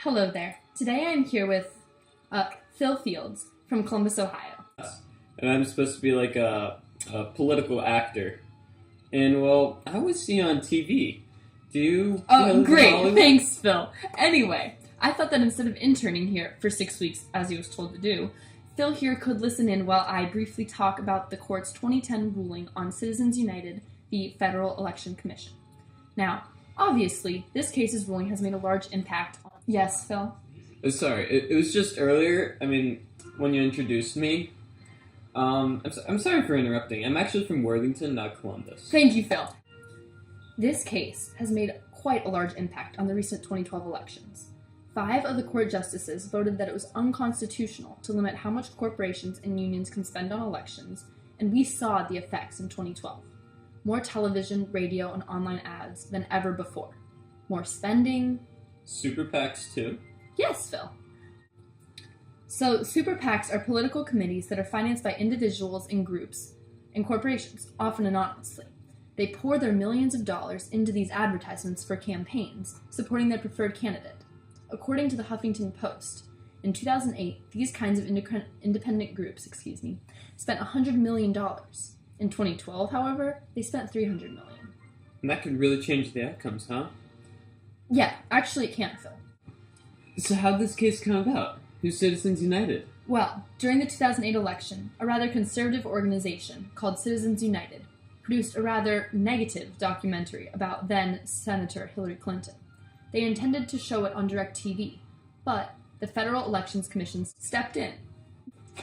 Hello there. Today I'm here with Phil Fields from Columbus, Ohio. And I'm supposed to be like a political actor. And, well, I always see you on TV. Do you... Oh, great. Thanks, Phil. Anyway, I thought that instead of interning here for 6 weeks, as he was told to do, Phil here could listen in while I briefly talk about the court's 2010 ruling on Citizens United, the Federal Election Commission. Now, obviously, this case's ruling has made a large impact on... Yes, Phil? Sorry, it was just earlier, when you introduced me. I'm sorry for interrupting. I'm actually from Worthington, not Columbus. Thank you, Phil. This case has made quite a large impact on the recent 2012 elections. 5 of the court justices voted that it was unconstitutional to limit how much corporations and unions can spend on elections, and we saw the effects in 2012. More television, radio, and online ads than ever before. More spending. Super PACs, too? Yes, Phil. So, super PACs are political committees that are financed by individuals and groups and corporations, often anonymously. They pour their millions of dollars into these advertisements for campaigns, supporting their preferred candidate. According to the Huffington Post, in 2008, these kinds of independent groups, spent $100 million. In 2012, however, they spent $300 million. And that could really change the outcomes, huh? Yeah, actually it can, Phil. So how'd this case come about? Who's Citizens United? Well, during the 2008 election, a rather conservative organization called Citizens United produced a rather negative documentary about then-Senator Hillary Clinton. They intended to show it on DirecTV, but the Federal Elections Commission stepped in.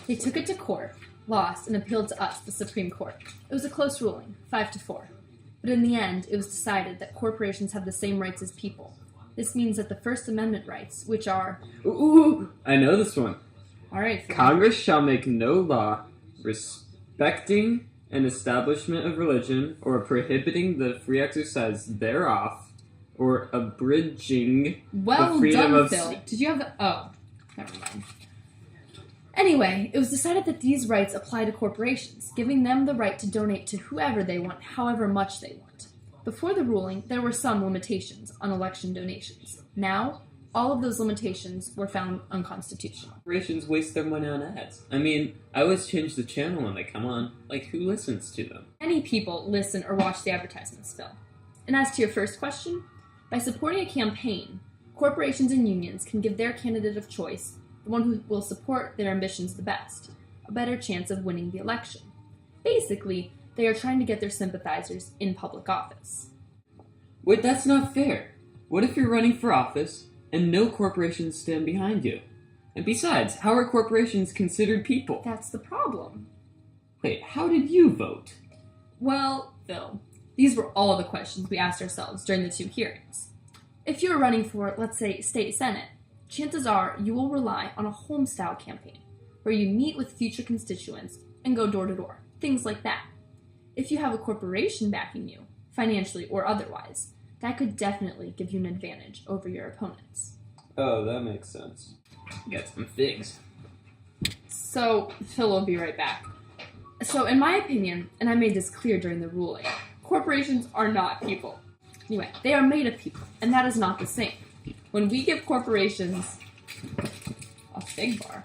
They took it to court, lost, and appealed to us, the Supreme Court. It was a close ruling, 5-4. But in the end, it was decided that corporations have the same rights as people. This means that the First Amendment rights, which are... Ooh, I know this one. All right, Phil. Congress shall make no law respecting an establishment of religion or prohibiting the free exercise thereof or abridging the freedom of... Phil. Did you have the... Oh, never mind. Anyway, it was decided that these rights apply to corporations, giving them the right to donate to whoever they want, however much they want. Before the ruling, there were some limitations on election donations. Now, all of those limitations were found unconstitutional. Corporations waste their money on ads. I always change the channel when they come on. Like, who listens to them? Many people listen or watch the advertisements, Phil. And as to your first question, by supporting a campaign, corporations and unions can give their candidate of choice, the one who will support their ambitions the best, a better chance of winning the election. Basically, they are trying to get their sympathizers in public office. Wait, that's not fair. What if you're running for office and no corporations stand behind you? And besides, how are corporations considered people? That's the problem. Wait, how did you vote? Well, Phil, these were all the questions we asked ourselves during the 2 hearings. If you're running for, let's say, state senate, chances are you will rely on a home-style campaign, where you meet with future constituents and go door-to-door, things like that. If you have a corporation backing you, financially or otherwise, that could definitely give you an advantage over your opponents. Oh, that makes sense. Got some figs. So, Phil will be right back. So, in my opinion, and I made this clear during the ruling, corporations are not people. Anyway, they are made of people, and that is not the same. When we give corporations a fig bar,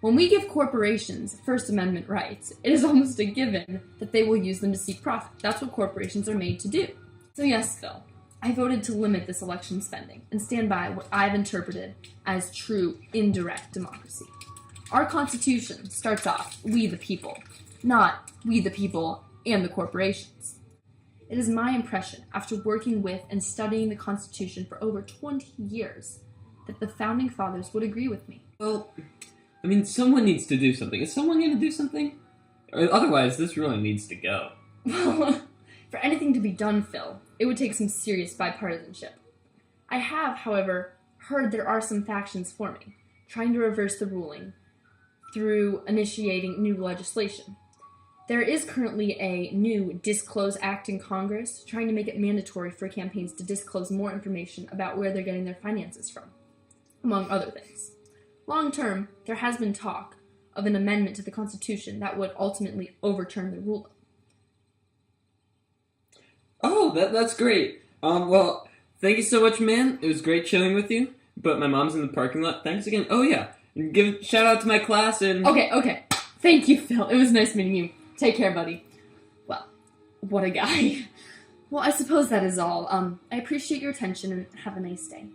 when we give corporations First Amendment rights, it is almost a given that they will use them to seek profit. That's what corporations are made to do. So yes, Phil, I voted to limit this election spending and stand by what I've interpreted as true indirect democracy. Our Constitution starts off, we the people, not we the people and the corporations. It is my impression, after working with and studying the Constitution for over 20 years, that the Founding Fathers would agree with me. Well, someone needs to do something. Is someone going to do something? Or otherwise, this ruling needs to go. Well, for anything to be done, Phil, it would take some serious bipartisanship. I have, however, heard there are some factions forming, trying to reverse the ruling through initiating new legislation. There is currently a new Disclose Act in Congress trying to make it mandatory for campaigns to disclose more information about where they're getting their finances from, among other things. Long term, there has been talk of an amendment to the Constitution that would ultimately overturn the ruling. Oh, that's great. Well, thank you so much, man. It was great chilling with you. but my mom's in the parking lot. Thanks again. Oh, yeah. And give shout out to my class and... Okay. Thank you, Phil. It was nice meeting you. Take care, buddy. Well, what a guy. Well, I suppose that is all. I appreciate your attention and have a nice day.